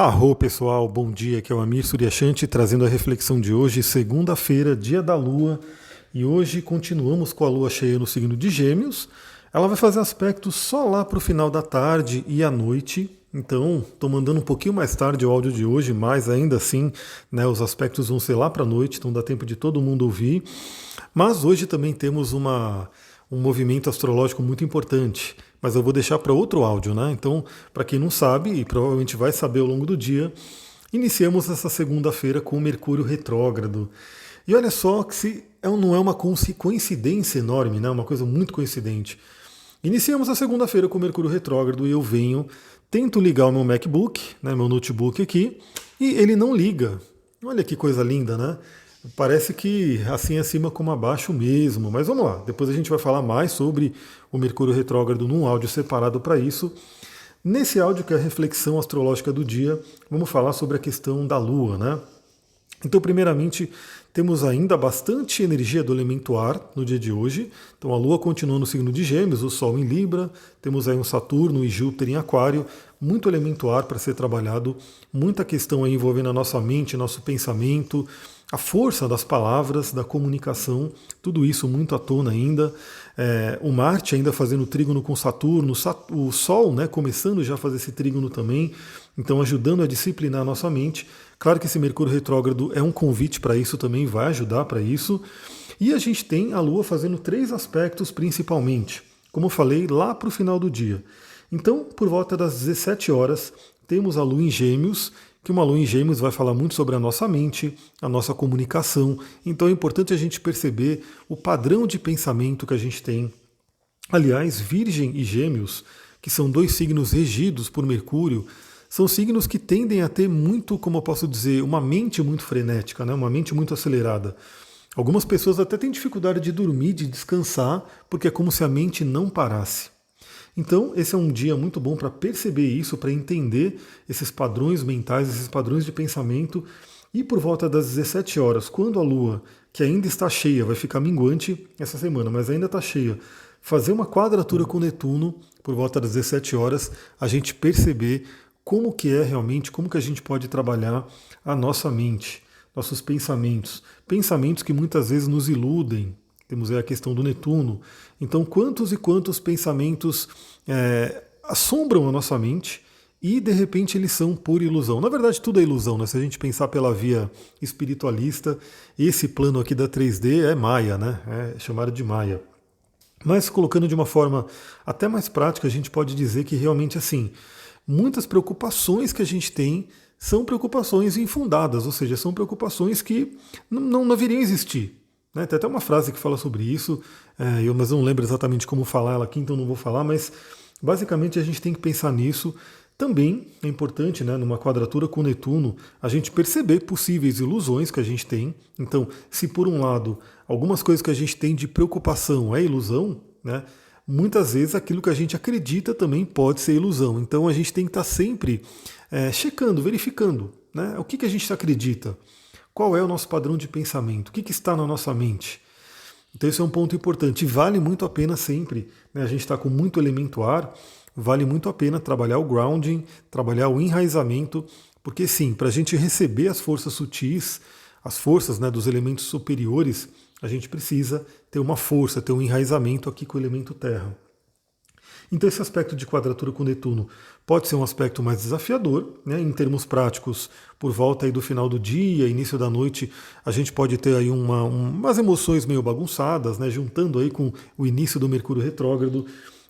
Arro pessoal, bom dia, aqui é o Amir Suryashanti trazendo a reflexão de hoje, segunda-feira, dia da Lua, e hoje continuamos com a Lua cheia no signo de Gêmeos. Ela vai fazer aspectos só lá para o final da tarde e à noite, então estou mandando um pouquinho mais tarde o áudio de hoje, mas ainda assim, né, os aspectos vão ser lá para a noite, então dá tempo de todo mundo ouvir. Mas hoje também temos um movimento astrológico muito importante, mas eu vou deixar para outro áudio, né? Então, para quem não sabe, e provavelmente vai saber ao longo do dia, iniciamos essa segunda-feira com o Mercúrio retrógrado. E olha só que se não é uma coincidência enorme, né? Uma coisa muito coincidente. Iniciamos a segunda-feira com o Mercúrio retrógrado e eu tento ligar o meu MacBook, né, meu notebook aqui, e ele não liga. Olha que coisa linda, né? Parece que assim acima como abaixo mesmo, mas vamos lá. Depois a gente vai falar mais sobre o Mercúrio retrógrado num áudio separado para isso. Nesse áudio, que é a reflexão astrológica do dia, vamos falar sobre a questão da Lua, né? Então, primeiramente, temos ainda bastante energia do elemento ar no dia de hoje. Então, a Lua continua no signo de Gêmeos, o Sol em Libra, temos aí um Saturno e Júpiter em Aquário, muito elemento ar para ser trabalhado, muita questão aí envolvendo a nossa mente, nosso pensamento, a força das palavras, da comunicação, tudo isso muito à tona ainda. O Marte ainda fazendo trígono com Saturno, o Sol, né, começando já a fazer esse trígono também, então ajudando a disciplinar a nossa mente. Claro que esse Mercúrio retrógrado é um convite para isso também, vai ajudar para isso. E a gente tem a Lua fazendo 3 aspectos principalmente, como eu falei, lá para o final do dia. Então, por volta das 17 horas, temos a Lua em Gêmeos, que uma Lua em Gêmeos vai falar muito sobre a nossa mente, a nossa comunicação. Então é importante a gente perceber o padrão de pensamento que a gente tem. Aliás, Virgem e Gêmeos, que são 2 signos regidos por Mercúrio, são signos que tendem a ter muito, como eu posso dizer, uma mente muito frenética, né? Uma mente muito acelerada. Algumas pessoas até têm dificuldade de dormir, de descansar, porque é como se a mente não parasse. Então, esse é um dia muito bom para perceber isso, para entender esses padrões mentais, esses padrões de pensamento. E por volta das 17 horas, quando a Lua, que ainda está cheia, vai ficar minguante essa semana, mas ainda está cheia, fazer uma quadratura com Netuno, por volta das 17 horas, a gente perceber como que é realmente, como que a gente pode trabalhar a nossa mente, nossos pensamentos. Pensamentos que muitas vezes nos iludem. Temos aí a questão do Netuno. Então, quantos e quantos pensamentos assombram a nossa mente e, de repente, eles são por ilusão. Na verdade, tudo é ilusão, né? Se a gente pensar pela via espiritualista, esse plano aqui da 3D é Maia, né? É chamado de Maia. Mas, colocando de uma forma até mais prática, a gente pode dizer que realmente, assim, muitas preocupações que a gente tem são preocupações infundadas, ou seja, são preocupações que não deveriam existir. Né? Tem até uma frase que fala sobre isso, mas eu não lembro exatamente como falar ela aqui, então não vou falar, mas basicamente a gente tem que pensar nisso. Também é importante, né, numa quadratura com Netuno, a gente perceber possíveis ilusões que a gente tem. Então, se por um lado algumas coisas que a gente tem de preocupação é ilusão, né, muitas vezes aquilo que a gente acredita também pode ser ilusão. Então a gente tem que estar sempre checando, verificando, né, o que a gente acredita. Qual é o nosso padrão de pensamento? O que está na nossa mente? Então esse é um ponto importante. E vale muito a pena sempre, né? A gente está com muito elemento ar, vale muito a pena trabalhar o grounding, trabalhar o enraizamento, porque sim, para a gente receber as forças sutis, as forças, né, dos elementos superiores, a gente precisa ter uma força, ter um enraizamento aqui com o elemento terra. Então esse aspecto de quadratura com Netuno pode ser um aspecto mais desafiador, né? Em termos práticos, por volta aí do final do dia, início da noite, a gente pode ter aí umas emoções meio bagunçadas, né? Juntando aí com o início do Mercúrio retrógrado,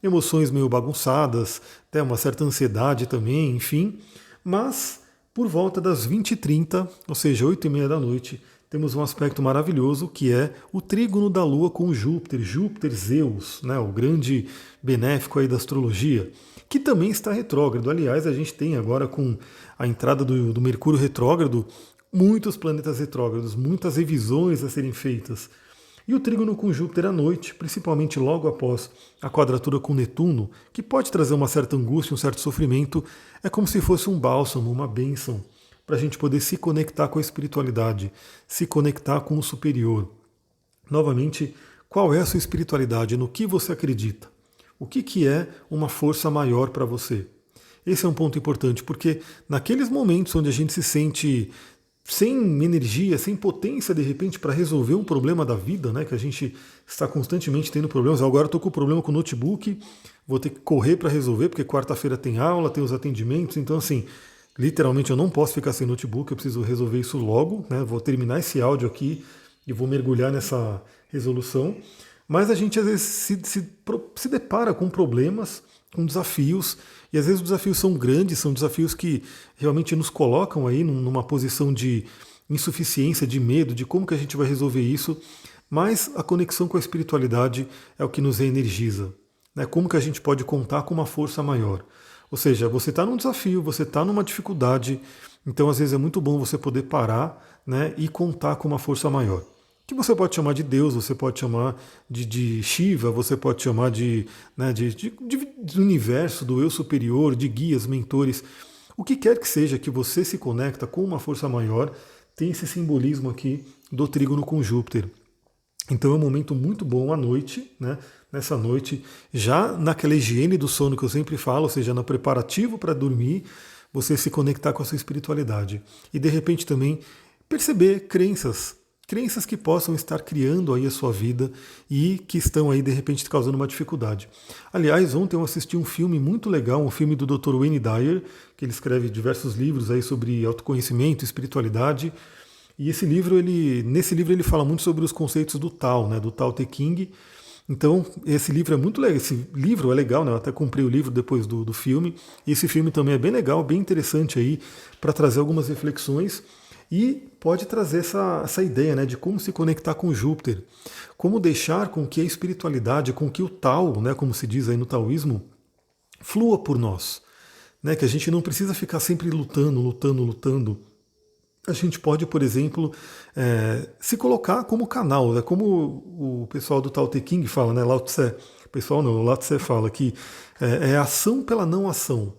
emoções meio bagunçadas, até uma certa ansiedade também, enfim. Mas por volta das 20h30, ou seja, 8h30 da noite, temos um aspecto maravilhoso que é o trígono da Lua com Júpiter, Júpiter Zeus, né, o grande benéfico aí da astrologia, que também está retrógrado. Aliás, a gente tem agora com a entrada do Mercúrio retrógrado muitos planetas retrógrados, muitas revisões a serem feitas. E o trígono com Júpiter à noite, principalmente logo após a quadratura com Netuno, que pode trazer uma certa angústia, um certo sofrimento, é como se fosse um bálsamo, uma bênção, para a gente poder se conectar com a espiritualidade, se conectar com o superior. Novamente, qual é a sua espiritualidade? No que você acredita? O que é uma força maior para você? Esse é um ponto importante, porque naqueles momentos onde a gente se sente sem energia, sem potência de repente para resolver um problema da vida, né? Que a gente está constantemente tendo problemas. Agora estou com problema com o notebook, vou ter que correr para resolver, porque quarta-feira tem aula, tem os atendimentos, então assim, literalmente eu não posso ficar sem notebook, eu preciso resolver isso logo, né? Vou terminar esse áudio aqui e vou mergulhar nessa resolução. Mas a gente às vezes se depara com problemas, com desafios, e às vezes os desafios são grandes, são desafios que realmente nos colocam aí numa posição de insuficiência, de medo, de como que a gente vai resolver isso, mas a conexão com a espiritualidade é o que nos reenergiza, né? Como que a gente pode contar com uma força maior? Ou seja, você está num desafio, você está numa dificuldade, então às vezes é muito bom você poder parar, né, e contar com uma força maior. Que você pode chamar de Deus, você pode chamar de Shiva, você pode chamar né, de universo, do eu superior, de guias, mentores. O que quer que seja que você se conecta com uma força maior, tem esse simbolismo aqui do trígono com Júpiter. Então é um momento muito bom à noite, né? Nessa noite, já naquela higiene do sono que eu sempre falo, ou seja, no preparativo para dormir, você se conectar com a sua espiritualidade. E de repente também perceber crenças que possam estar criando aí a sua vida e que estão aí de repente causando uma dificuldade. Aliás, ontem eu assisti um filme muito legal, um filme do Dr. Wayne Dyer, que ele escreve diversos livros aí sobre autoconhecimento, espiritualidade. E nesse livro ele fala muito sobre os conceitos do Tao, né, do Tao Te Ching. Então, esse livro é muito legal. Esse livro é legal, né? Eu até comprei o livro depois do filme. E esse filme também é bem legal, bem interessante aí para trazer algumas reflexões. E pode trazer essa ideia, né, de como se conectar com Júpiter, como deixar com que a espiritualidade, com que o Tao, né, como se diz aí no taoísmo, flua por nós, né, que a gente não precisa ficar sempre lutando. A gente pode, por exemplo, se colocar como canal, né, como o pessoal do Tao Te Ching fala, né, Lao Tse, o pessoal não, o Lao Tse fala que é ação pela não ação.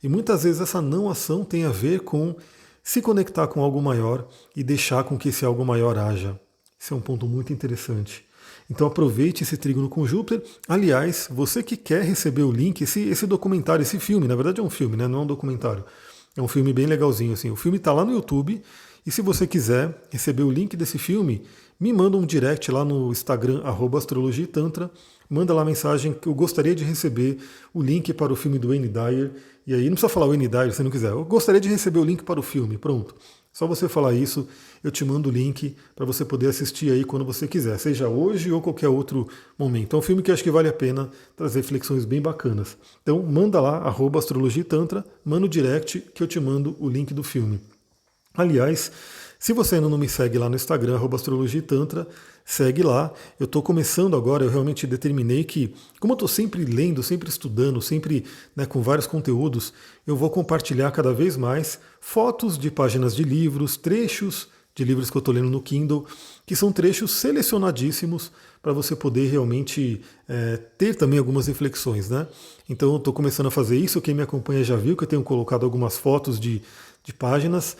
E muitas vezes essa não ação tem a ver com se conectar com algo maior e deixar com que esse algo maior haja. Esse é um ponto muito interessante. Então aproveite esse trígono com Júpiter. Aliás, você que quer receber o link, esse documentário, esse filme, na verdade é um filme, né? Não é um documentário. É um filme bem legalzinho, assim. O filme está lá no YouTube. E se você quiser receber o link desse filme, me manda um direct lá no Instagram, @astrologiatantra. Manda lá a mensagem que eu gostaria de receber o link para o filme do Wayne Dyer. E aí não precisa falar Wayne Dyer se não quiser. Eu gostaria de receber o link para o filme. Pronto. Só você falar isso, eu te mando o link para você poder assistir aí quando você quiser, seja hoje ou qualquer outro momento. É um filme que acho que vale a pena trazer reflexões bem bacanas. Então manda lá, @astrologiatantra, manda o direct que eu te mando o link do filme. Aliás, se você ainda não me segue lá no Instagram, @astrologiatantra, segue lá. Eu estou começando agora, eu realmente determinei que, como eu estou sempre lendo, sempre estudando, sempre, né, com vários conteúdos, eu vou compartilhar cada vez mais fotos de páginas de livros, trechos de livros que eu estou lendo no Kindle, que são trechos selecionadíssimos para você poder realmente ter também algumas reflexões, né? Então eu estou começando a fazer isso, quem me acompanha já viu que eu tenho colocado algumas fotos de páginas,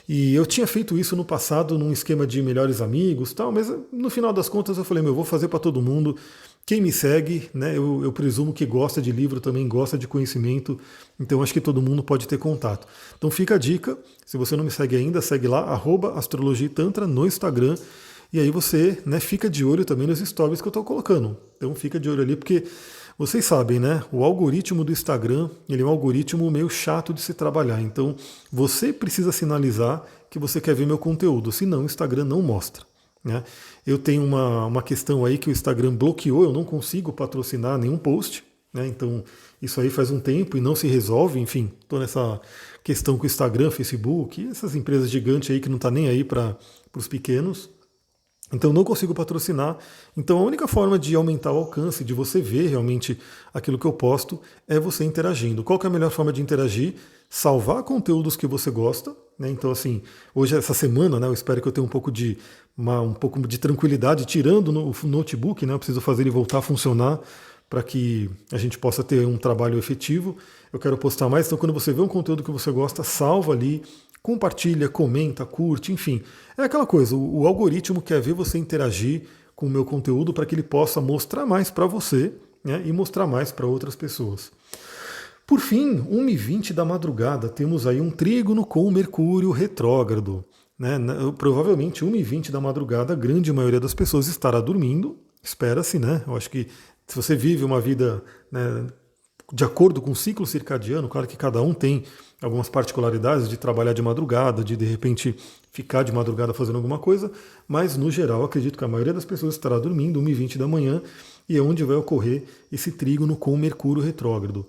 e eu tinha feito isso no passado num esquema de melhores amigos, tal, mas no final das contas eu falei, eu vou fazer para todo mundo. Quem me segue, né, eu presumo que gosta de livro também, gosta de conhecimento, então acho que todo mundo pode ter contato. Então fica a dica, se você não me segue ainda, segue lá, @astrologiatantra no Instagram, e aí você, né, fica de olho também nos stories que eu estou colocando. Então fica de olho ali, porque vocês sabem, né? O algoritmo do Instagram, ele é um algoritmo meio chato de se trabalhar. Então, você precisa sinalizar que você quer ver meu conteúdo, senão o Instagram não mostra, né? Eu tenho uma questão aí que o Instagram bloqueou, eu não consigo patrocinar nenhum post, né? Então, isso aí faz um tempo e não se resolve. Enfim, estou nessa questão com o Instagram, Facebook, essas empresas gigantes aí que não estão nem aí para os pequenos. Então não consigo patrocinar. Então a única forma de aumentar o alcance, de você ver realmente aquilo que eu posto, é você interagindo. Qual que é a melhor forma de interagir? Salvar conteúdos que você gosta, né? Então assim, hoje essa semana, né, eu espero que eu tenha um pouco de tranquilidade, tirando o notebook, né? Eu preciso fazer ele voltar a funcionar para que a gente possa ter um trabalho efetivo. Eu quero postar mais, então quando você vê um conteúdo que você gosta, salva ali, compartilha, comenta, curte, enfim. É aquela coisa, o algoritmo quer ver você interagir com o meu conteúdo para que ele possa mostrar mais para você, né, e mostrar mais para outras pessoas. Por fim, 1h20 da madrugada, temos aí um trígono com o Mercúrio retrógrado. Né? Provavelmente 1h20 da madrugada, a grande maioria das pessoas estará dormindo, espera-se, né? Eu acho que se você vive uma vida, né, de acordo com o ciclo circadiano, claro que cada um tem algumas particularidades de trabalhar de madrugada, de repente ficar de madrugada fazendo alguma coisa, mas no geral acredito que a maioria das pessoas estará dormindo 1h20 da manhã e é onde vai ocorrer esse trígono com o Mercúrio retrógrado.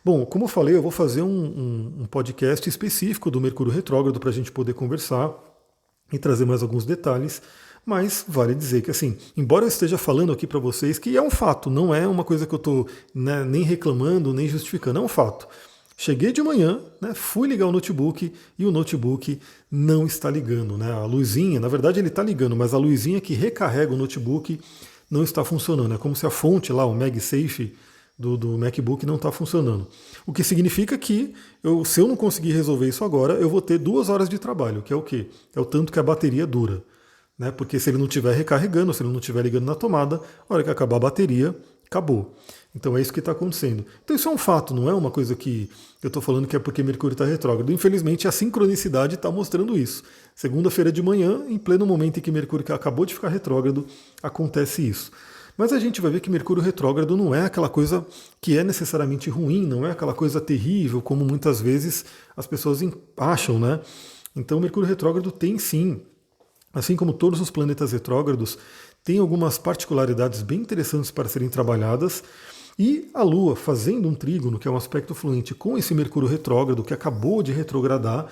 Bom, como eu falei, eu vou fazer um podcast específico do Mercúrio retrógrado para a gente poder conversar e trazer mais alguns detalhes, mas vale dizer que, assim, embora eu esteja falando aqui para vocês que é um fato, não é uma coisa que eu estou, né, nem reclamando, nem justificando, é um fato. Cheguei de manhã, né, fui ligar o notebook e o notebook não está ligando. Né? A luzinha, na verdade ele está ligando, mas a luzinha que recarrega o notebook não está funcionando. É como se a fonte lá, o MagSafe do MacBook não está funcionando. O que significa que, se eu não conseguir resolver isso agora, eu vou ter 2 horas de trabalho, que é o quê? É o tanto que a bateria dura. Né? Porque se ele não estiver recarregando, se ele não estiver ligando na tomada, a hora que acabar a bateria, acabou. Então é isso que está acontecendo. Então isso é um fato, não é uma coisa que eu estou falando que é porque Mercúrio está retrógrado. Infelizmente a sincronicidade está mostrando isso. Segunda-feira de manhã, em pleno momento em que Mercúrio acabou de ficar retrógrado, acontece isso. Mas a gente vai ver que Mercúrio retrógrado não é aquela coisa que é necessariamente ruim, não é aquela coisa terrível, como muitas vezes as pessoas acham, né? Então Mercúrio retrógrado tem sim, assim como todos os planetas retrógrados, tem algumas particularidades bem interessantes para serem trabalhadas. E a Lua fazendo um trígono, que é um aspecto fluente com esse Mercúrio retrógrado que acabou de retrogradar,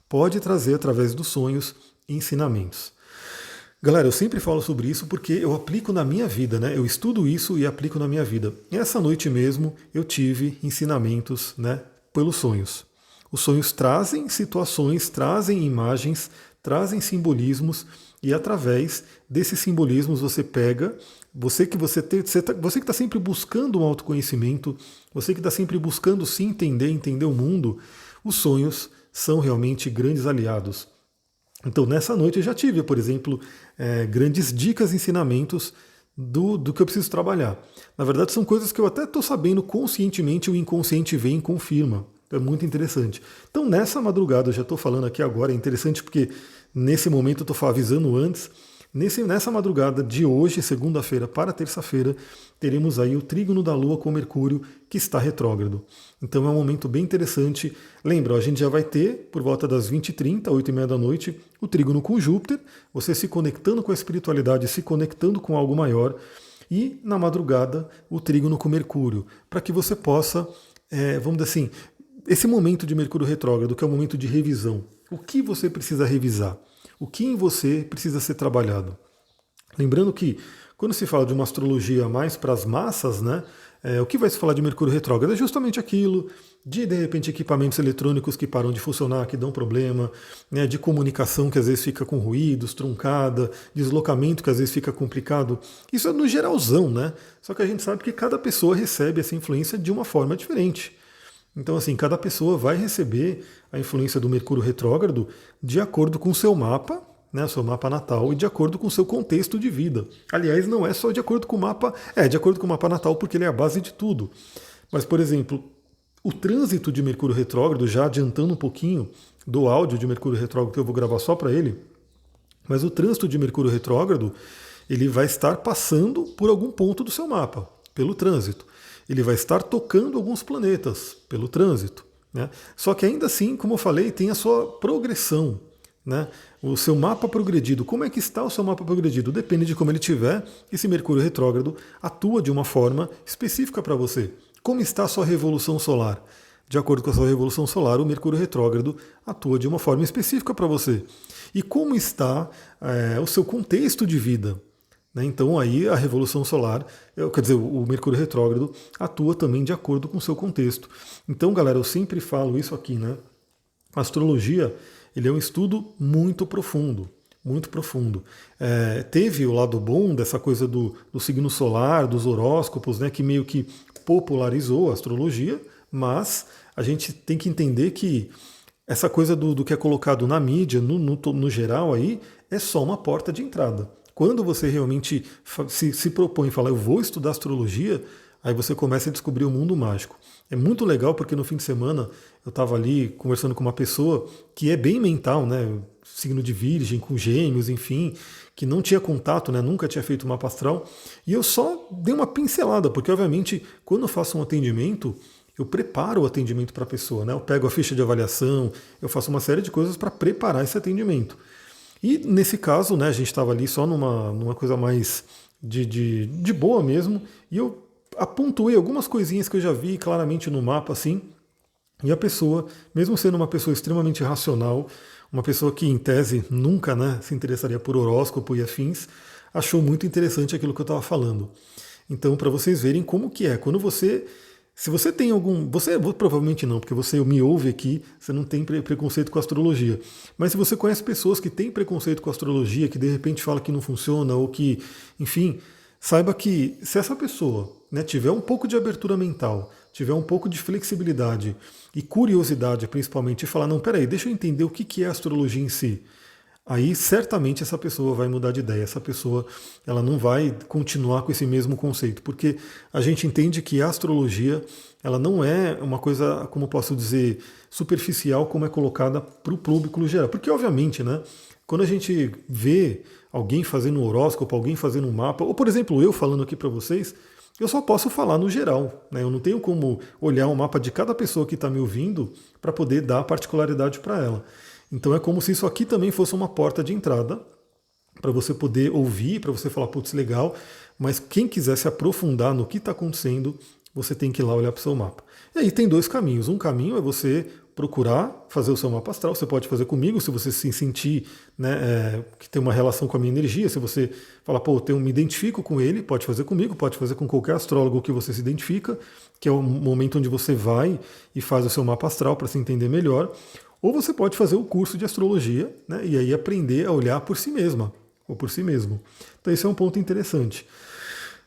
pode trazer através dos sonhos ensinamentos. Galera, eu sempre falo sobre isso porque eu aplico na minha vida, né? Eu estudo isso e aplico na minha vida. Essa noite mesmo eu tive ensinamentos, né, pelos sonhos. Os sonhos trazem situações, trazem imagens, trazem simbolismos e através desses simbolismos você pega, você que está sempre buscando um autoconhecimento, você que está sempre buscando se entender o mundo, os sonhos são realmente grandes aliados. Então, nessa noite eu já tive, por exemplo, grandes dicas, ensinamentos do que eu preciso trabalhar. Na verdade, são coisas que eu até estou sabendo conscientemente, o inconsciente vem e confirma. É muito interessante. Então, nessa madrugada, eu já estou falando aqui agora, é interessante porque nesse momento eu estou avisando antes. Nessa madrugada de hoje, segunda-feira para terça-feira, teremos aí o trígono da Lua com Mercúrio, que está retrógrado. Então é um momento bem interessante. Lembra, a gente já vai ter, por volta das 20h30, 8h30 da noite, o trígono com Júpiter, você se conectando com a espiritualidade, se conectando com algo maior, e na madrugada, o trígono com Mercúrio, para que você possa, vamos dizer assim, esse momento de Mercúrio retrógrado, que é o momento de revisão. O que você precisa revisar? O que em você precisa ser trabalhado? Lembrando que quando se fala de uma astrologia mais para as massas, né, o que vai se falar de Mercúrio retrógrado é justamente aquilo de repente, equipamentos eletrônicos que param de funcionar, que dão problema, né, de comunicação que às vezes fica com ruídos, truncada, deslocamento que às vezes fica complicado. Isso é no geralzão, né? Só que a gente sabe que cada pessoa recebe essa influência de uma forma diferente. Então, assim, cada pessoa vai receber a influência do Mercúrio retrógrado de acordo com o seu mapa, né, seu mapa natal, e de acordo com o seu contexto de vida. Aliás, não é só de acordo com o mapa, de acordo com o mapa natal, porque ele é a base de tudo. Mas, por exemplo, o trânsito de Mercúrio retrógrado, já adiantando um pouquinho do áudio de Mercúrio retrógrado que eu vou gravar só para ele, mas o trânsito de Mercúrio retrógrado, ele vai estar passando por algum ponto do seu mapa, pelo trânsito. Ele vai estar tocando alguns planetas pelo trânsito. Né? Só que ainda assim, como eu falei, tem a sua progressão. Né? O seu mapa progredido. Como é que está o seu mapa progredido? Depende de como ele estiver. Esse Mercúrio retrógrado atua de uma forma específica para você. Como está a sua revolução solar? De acordo com a sua revolução solar, o Mercúrio retrógrado atua de uma forma específica para você. E como está o seu contexto de vida? Então aí a revolução solar, quer dizer, o Mercúrio retrógrado atua também de acordo com o seu contexto. Então, galera, eu sempre falo isso aqui, né? A astrologia, ele é um estudo muito profundo, muito profundo. Teve o lado bom dessa coisa do signo solar, dos horóscopos, né, que meio que popularizou a astrologia, mas a gente tem que entender que essa coisa do que é colocado na mídia, no geral aí, é só uma porta de entrada. Quando você realmente se propõe e fala, eu vou estudar astrologia, aí você começa a descobrir o mundo mágico. É muito legal porque no fim de semana eu estava ali conversando com uma pessoa que é bem mental, né? Signo de Virgem, com Gêmeos, enfim, que não tinha contato, né? Nunca tinha feito mapa astral. E eu só dei uma pincelada, porque obviamente quando eu faço um atendimento, eu preparo o atendimento para a pessoa, né? Eu pego a ficha de avaliação, eu faço uma série de coisas para preparar esse atendimento. E nesse caso, né, a gente estava ali só numa coisa mais de boa mesmo, e eu apontei algumas coisinhas que eu já vi claramente no mapa, assim, e a pessoa, mesmo sendo uma pessoa extremamente racional, uma pessoa que em tese nunca, né, se interessaria por horóscopo e afins, achou muito interessante aquilo que eu estava falando. Então, para vocês verem como que é, quando você se você tem algum. Você provavelmente não, porque você me ouve aqui, você não tem preconceito com astrologia. Mas se você conhece pessoas que têm preconceito com astrologia, que de repente fala que não funciona, ou que, enfim, saiba que se essa pessoa, né, tiver um pouco de abertura mental, tiver um pouco de flexibilidade e curiosidade, principalmente, e falar, não, peraí, deixa eu entender o que é a astrologia em si. Aí certamente essa pessoa vai mudar de ideia, essa pessoa ela não vai continuar com esse mesmo conceito, porque a gente entende que a astrologia ela não é uma coisa, como posso dizer, superficial como é colocada para o público no geral, porque obviamente, né, quando a gente vê alguém fazendo um horóscopo, alguém fazendo um mapa, ou por exemplo eu falando aqui para vocês, eu só posso falar no geral, né? Eu não tenho como olhar o mapa de cada pessoa que está me ouvindo para poder dar particularidade para ela. Então é como se isso aqui também fosse uma porta de entrada para você poder ouvir, para você falar, putz, legal, mas quem quiser se aprofundar no que está acontecendo, você tem que ir lá olhar para o seu mapa. E aí tem dois caminhos. Um caminho é você procurar fazer o seu mapa astral, você pode fazer comigo, se você se sentir, né, que tem uma relação com a minha energia, se você falar, pô, eu me identifico com ele, pode fazer comigo, pode fazer com qualquer astrólogo que você se identifica, que é o momento onde você vai e faz o seu mapa astral para se entender melhor. Ou você pode fazer o curso de astrologia, né, e aí aprender a olhar por si mesma, ou por si mesmo. Então esse é um ponto interessante.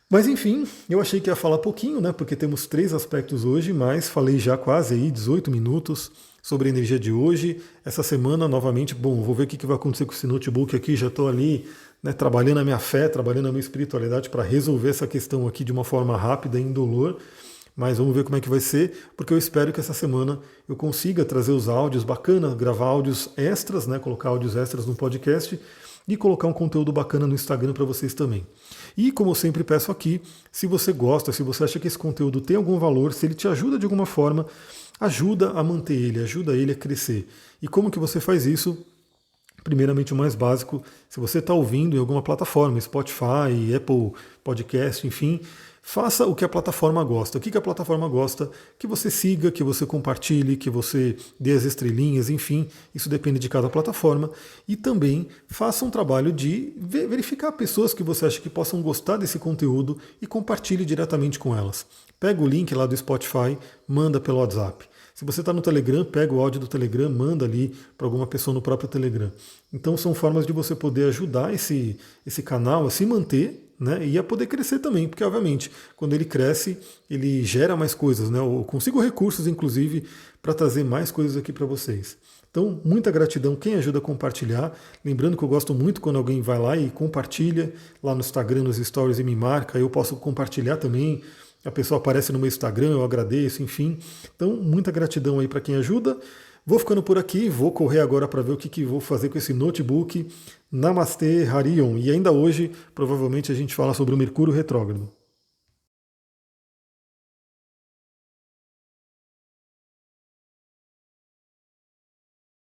Mas enfim, eu achei que ia falar pouquinho, né, porque temos 3 aspectos hoje, mas falei já quase aí 18 minutos sobre a energia de hoje. Essa semana, novamente, bom, vou ver o que vai acontecer com esse notebook aqui, já estou ali, né, trabalhando a minha fé, trabalhando a minha espiritualidade para resolver essa questão aqui de uma forma rápida e indolor. Mas vamos ver como é que vai ser, porque eu espero que essa semana eu consiga trazer os áudios bacana, gravar áudios extras, né, colocar áudios extras no podcast e colocar um conteúdo bacana no Instagram para vocês também. E como eu sempre peço aqui, se você gosta, se você acha que esse conteúdo tem algum valor, se ele te ajuda de alguma forma, ajuda a manter ele, ajuda ele a crescer. E como que você faz isso? Primeiramente, o mais básico, se você está ouvindo em alguma plataforma, Spotify, Apple Podcast, enfim, faça o que a plataforma gosta. O que a plataforma gosta? Que você siga, que você compartilhe, que você dê as estrelinhas, enfim, isso depende de cada plataforma. E também faça um trabalho de verificar pessoas que você acha que possam gostar desse conteúdo e compartilhe diretamente com elas. Pega o link lá do Spotify, manda pelo WhatsApp. Se você está no Telegram, pega o áudio do Telegram, manda ali para alguma pessoa no próprio Telegram. Então são formas de você poder ajudar esse canal a se manter, né, e a poder crescer também, porque obviamente quando ele cresce, ele gera mais coisas, né? Eu consigo recursos, inclusive, para trazer mais coisas aqui para vocês. Então, muita gratidão quem ajuda a compartilhar. Lembrando que eu gosto muito quando alguém vai lá e compartilha lá no Instagram, nos stories e me marca, eu posso compartilhar também. A pessoa aparece no meu Instagram, eu agradeço, enfim. Então, muita gratidão aí para quem ajuda. Vou ficando por aqui, vou correr agora para ver o que vou fazer com esse notebook. Namastê, Harion. E ainda hoje, provavelmente, a gente fala sobre o Mercúrio retrógrado.